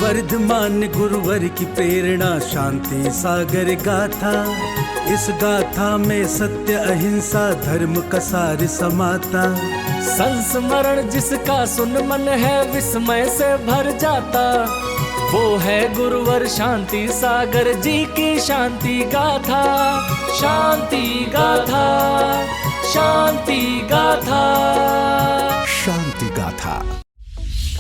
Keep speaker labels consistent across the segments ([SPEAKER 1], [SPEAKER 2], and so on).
[SPEAKER 1] वर्धमान गुरुवर की प्रेरणा शांति सागर गाथा। इस गाथा में सत्य अहिंसा धर्म का सार समाता।
[SPEAKER 2] संस्मरण जिसका सुन मन है विस्मय से भर जाता, वो है गुरुवर शांति सागर जी की शांति गाथा। शांति गाथा, शांति गाथा।
[SPEAKER 3] शांति गाथा।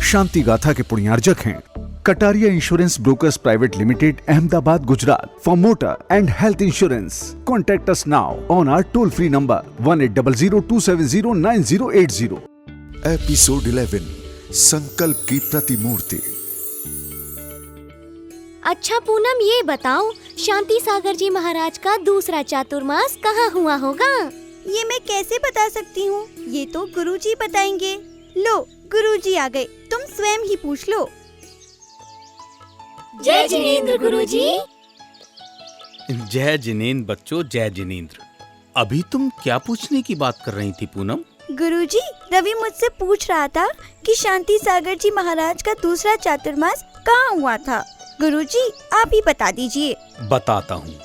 [SPEAKER 3] शांति गाथा के पुण्यार्जक हैं Kataria insurance brokers private limited, Ahmedabad, Gujarat. For motor and health insurance contact us now on our toll free number 180027098080।
[SPEAKER 4] Episode 11 संकल्प की प्रतिमूर्ति।
[SPEAKER 5] अच्छा पूनम, ये बताओ शांति सागर जी महाराज का दूसरा चातुर्मास कहाँ हुआ होगा?
[SPEAKER 6] ये मैं कैसे बता सकती हूँ? ये तो गुरुजी बताएंगे। लो, गुरुजी आ गए, तुम स्वयं ही पूछ लो।
[SPEAKER 5] जय जिनेंद्र गुरुजी।
[SPEAKER 7] जय जिनेंद्र बच्चों, जय जिनेंद्र। अभी तुम क्या पूछने की बात कर रही थी पूनम?
[SPEAKER 6] गुरुजी, रवि मुझसे पूछ रहा था कि शांति सागर जी महाराज का दूसरा चातुर्मास कहाँ हुआ था। गुरुजी, आप ही बता दीजिए।
[SPEAKER 7] बताता हूँ।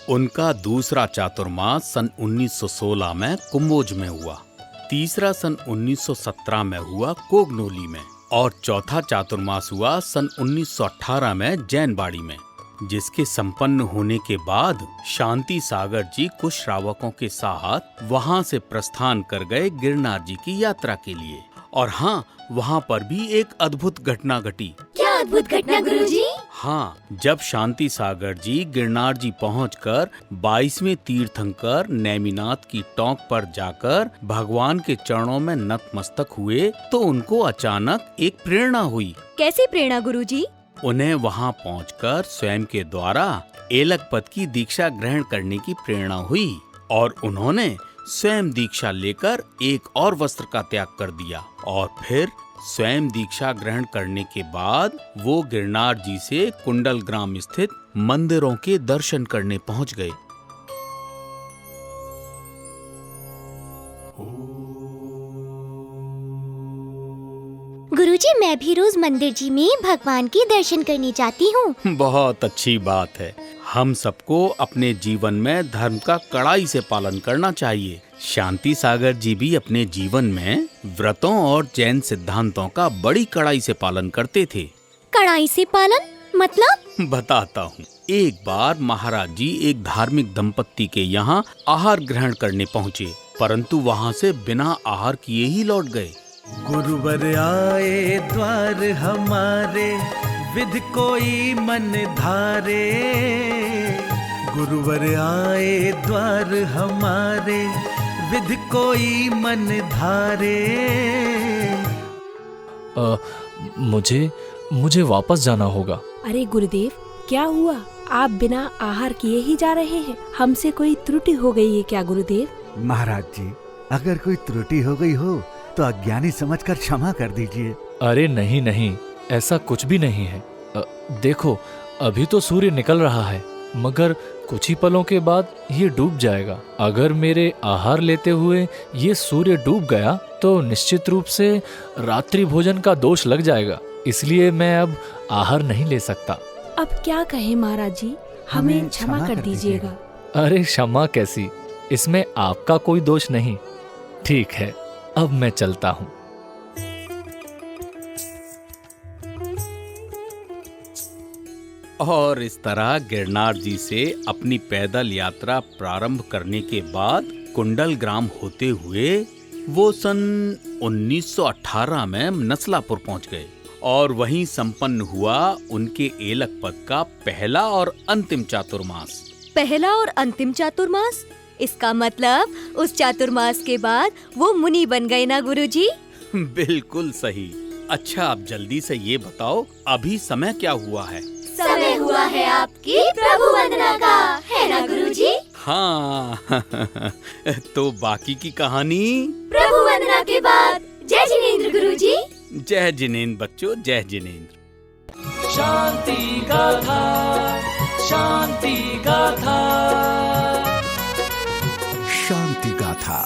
[SPEAKER 7] उनका दूसरा चातुर्मास सन 1916 में कुंभोज में हुआ, तीसरा सन 1917 में हुआ कोगनोली में, और चौथा चातुर्मास हुआ सन 1918 में जैनबाड़ी में, जिसके संपन्न होने के बाद शांति सागर जी कुछ श्रावकों के साथ वहां से प्रस्थान कर गए गिरनार जी की यात्रा के लिए। और हाँ, वहाँ पर भी एक अद्भुत घटना घटी।
[SPEAKER 5] क्या अद्भुत घटना गुरुजी?
[SPEAKER 7] हाँ, जब शांति सागर जी गिरनार जी पहुंचकर 22वें तीर्थंकर नेमिनाथ की टोंक पर जाकर भगवान के चरणों में नतमस्तक हुए, तो उनको अचानक एक प्रेरणा हुई।
[SPEAKER 5] कैसी प्रेरणा गुरुजी?
[SPEAKER 7] उन्हें वहां पहुंचकर स्वयं के द्वारा एलक पद की दीक्षा ग्रहण करने की प्रेरणा हुई, और उन्होंने स्वयं दीक्षा लेकर एक और वस्त्र का त्याग कर दिया, और फिर स्वयं दीक्षा ग्रहण करने के बाद वो गिरनार जी से कुंडल ग्राम स्थित मंदिरों के दर्शन करने पहुंच गए।
[SPEAKER 5] गुरुजी, मैं भी रोज मंदिर जी में भगवान की दर्शन करने जाती हूँ।
[SPEAKER 7] बहुत अच्छी बात है। हम सबको अपने जीवन में धर्म का कड़ाई से पालन करना चाहिए। शांति सागर जी भी अपने जीवन में व्रतों और जैन सिद्धांतों का बड़ी कड़ाई से पालन करते थे।
[SPEAKER 5] कड़ाई से पालन मतलब?
[SPEAKER 7] बताता हूँ। एक बार महाराज जी एक धार्मिक दंपत्ति के यहाँ आहार ग्रहण करने पहुँचे, परंतु वहाँ से बिना आहार किए ही लौट गए।
[SPEAKER 1] गुरुवर आए द्वार हमारे, विधि कोई मन धारे। गुरुवर आए द्वार हमारे, विधि कोई मन धारे।
[SPEAKER 2] मुझे वापस जाना होगा।
[SPEAKER 8] अरे गुरुदेव, क्या हुआ? आप बिना आहार किए ही जा रहे हैं। हमसे कोई त्रुटि हो गई है क्या गुरुदेव?
[SPEAKER 3] महाराज जी, अगर कोई त्रुटि हो गई हो तो अज्ञानी समझकर क्षमा कर दीजिए।
[SPEAKER 2] अरे नहीं नहीं, ऐसा कुछ भी नहीं है। देखो, अभी तो सूर्य निकल रहा है, मगर कुछ ही पलों के बाद ये डूब जाएगा। अगर मेरे आहार लेते हुए ये सूर्य डूब गया तो निश्चित रूप से रात्रि भोजन का दोष लग जाएगा। इसलिए मैं अब आहार नहीं ले सकता।
[SPEAKER 8] अब क्या कहें महाराज जी, हमें क्षमा कर दीजिएगा।
[SPEAKER 2] अरे क्षमा कैसी, इसमें आपका कोई दोष नहीं। ठीक है, अब मैं चलता हूँ।
[SPEAKER 7] और इस तरह गिरनार जी से अपनी पैदल यात्रा प्रारंभ करने के बाद कुंडल ग्राम होते हुए वो सन 1918 में नसलापुर पहुंच गए, और वहीं संपन्न हुआ उनके एलक पद का पहला और अंतिम चातुर्मास।
[SPEAKER 5] पहला और अंतिम चातुर्मास? इसका मतलब उस चातुर्मास के बाद वो मुनि बन गए ना गुरुजी?
[SPEAKER 7] बिल्कुल सही। अच्छा, अब जल्दी से ये बताओ, अभी समय क्या हुआ है?
[SPEAKER 5] समय हुआ है आपकी प्रभु वंदना का, है ना गुरुजी?
[SPEAKER 7] हाँ। तो बाकी की कहानी
[SPEAKER 5] प्रभु वंदना के बाद। जय जिनेंद्र गुरुजी।
[SPEAKER 7] जय जिनेंद्र बच्चों, जय जिनेंद्र।
[SPEAKER 2] शांति गाथा, शांति गाथा।
[SPEAKER 3] शांति गाथा।